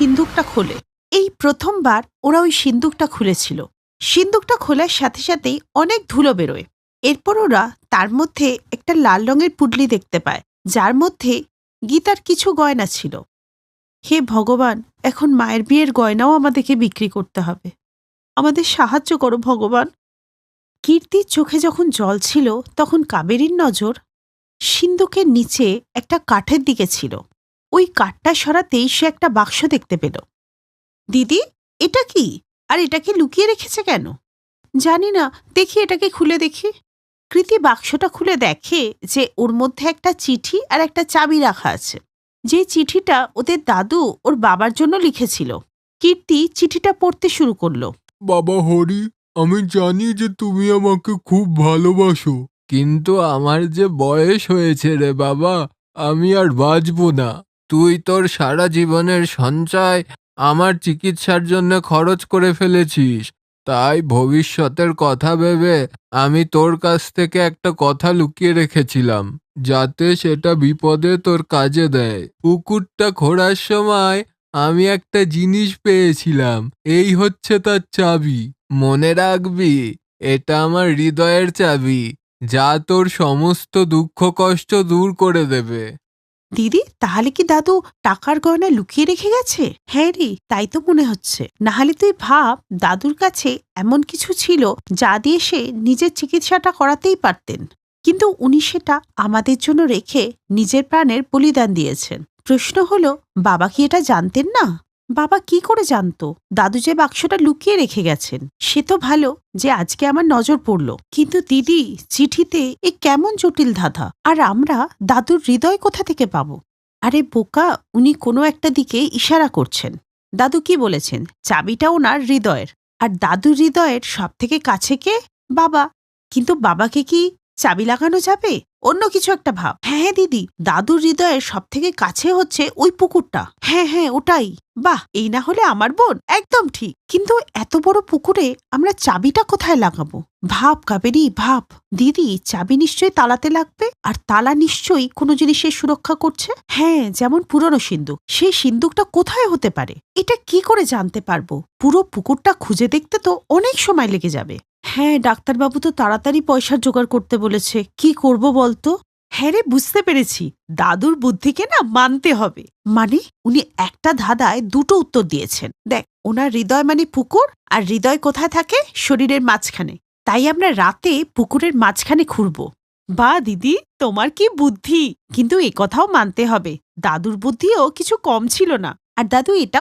সিন্দুকটা খোলে। এই প্রথমবার ওরা ওই সিন্দুকটা খুলেছিল। সিন্দুকটা খোলার সাথে সাথেই অনেক ধুলো বেরোয়। এরপর ওরা তার মধ্যে একটা লাল রঙের পুডলি দেখতে পায়, যার মধ্যে গীতার কিছু গয়না ছিল। হে ভগবান, এখন মায়ের বিয়ের গয়নাও আমাদেরকে বিক্রি করতে হবে। আমাদের সাহায্য করো ভগবান। কীর্তির চোখে যখন জল ছিল তখন কাবেরীর নজর সিন্দুকের নিচে একটা কাঠের দিকে ছিল। ওই কাঠটা সরাতেই সে একটা বাক্স দেখতে পেল। দিদি, এটা কি? আর এটাকে লুকিয়ে রেখেছে কেন? জানি না, দেখি এটাকে খুলে দেখি। কৃতি বাক্সটা খুলে দেখে যে ওর মধ্যে একটা চিঠি আর একটা চাবি রাখা আছে, যে চিঠিটা ওদের দাদু ওর বাবার জন্য লিখেছিল। কীর্তি চিঠিটা পড়তে শুরু করলো। বাবা হরি, আমি জানি যে তুমি আমাকে খুব ভালোবাসো, কিন্তু আমার যে বয়স হয়েছে রে বাবা, আমি আর বাঁচব না। তুই তোর সারা জীবনের সঞ্চয় আমার চিকিৎসার জন্য খরচ করে ফেলেছিস। তাই ভবিষ্যতের কথা ভেবে আমি তোর কাছ থেকে একটা কথা লুকিয়ে রেখেছিলাম, যাতে সেটা বিপদে তোর কাজে দেয়। পুকুরটা খোঁড়ার সময় আমি একটা জিনিস পেয়েছিলাম, এই হচ্ছে তার চাবি। মনে রাখবি, এটা আমার হৃদয়ের চাবি, যা তোর সমস্ত দুঃখ কষ্ট দূর করে দেবে। দিদি, তাহলে কি দাদু টাকার গয়না লুকিয়ে রেখে গেছে? হ্যাঁ রে, তাই তো মনে হচ্ছে। নাহলে তুই ভাব, দাদুর কাছে এমন কিছু ছিল যা দিয়ে সে নিজের চিকিৎসাটা করাতেই পারতেন, কিন্তু উনি সেটা আমাদের জন্য রেখে নিজের প্রাণের বলিদান দিয়েছেন। প্রশ্ন হলো, বাবা কি এটা জানতেন না? বাবা কি করে জানতো দাদু যে বাক্সটা লুকিয়ে রেখে গেছেন? সে তো ভালো যে আজকে আমার নজর পড়ল, কিন্তু দিদি, চিঠিতে এ কেমন জটিল ধাঁধা। আর আমরা দাদুর হৃদয় কোথা থেকে পাবো? আরে বোকা, উনি কোনো একটা দিকে ইশারা করছেন। দাদু কি বলেছেন? চাবিটা ওনার হৃদয়ের। আর দাদুর হৃদয়ের সব থেকে কাছে কে? বাবা। কিন্তু বাবাকে কি চাবি লাগানো যাবে? অন্য কিছু একটা ভাব। হ্যাঁ হ্যাঁ দিদি, দাদুর হৃদয়ের সব থেকে কাছে হচ্ছে ওই পুকুরটা। হ্যাঁ হ্যাঁ, ওটাই। বাহ, এই না হলে আমার বোন একদম ঠিক। কিন্তু এত বড় পুকুরে আমরা চাবিটা কোথায় লাগাবো? ভাব কাবেরী, ভাব। দিদি, চাবি নিশ্চয়ই তালাতে লাগবে, আর তালা নিশ্চয়ই কোনো জিনিসের সুরক্ষা করছে। হ্যাঁ, যেমন পুরনো সিন্দুক। সেই সিন্দুকটা কোথায় হতে পারে? এটা কি করে জানতে পারবো? পুরো পুকুরটা খুঁজে দেখতে তো অনেক সময় লেগে যাবে। হ্যাঁ, ডাক্তারবাবু তো তাড়াতাড়ি পয়সার জোগাড় করতে বলেছে। কি করব বলতো? হ্যাঁ রে, বুঝতে পেরেছি। দাদুর বুদ্ধিকে না মানতে হবে। মানে উনি একটা ধাঁধায় দুটো উত্তর দিয়েছেন। দেখ, ওনার হৃদয় মানে পুকুর, আর হৃদয় কোথায় থাকে? শরীরের মাঝখানে। তাই আমরা রাতে পুকুরের মাঝখানে ঘুরব। বা দিদি, তোমার কি বুদ্ধি! কিন্তু এ কথাও মানতে হবে, দাদুর বুদ্ধিও কিছু কম ছিল না। আর দাদু এটা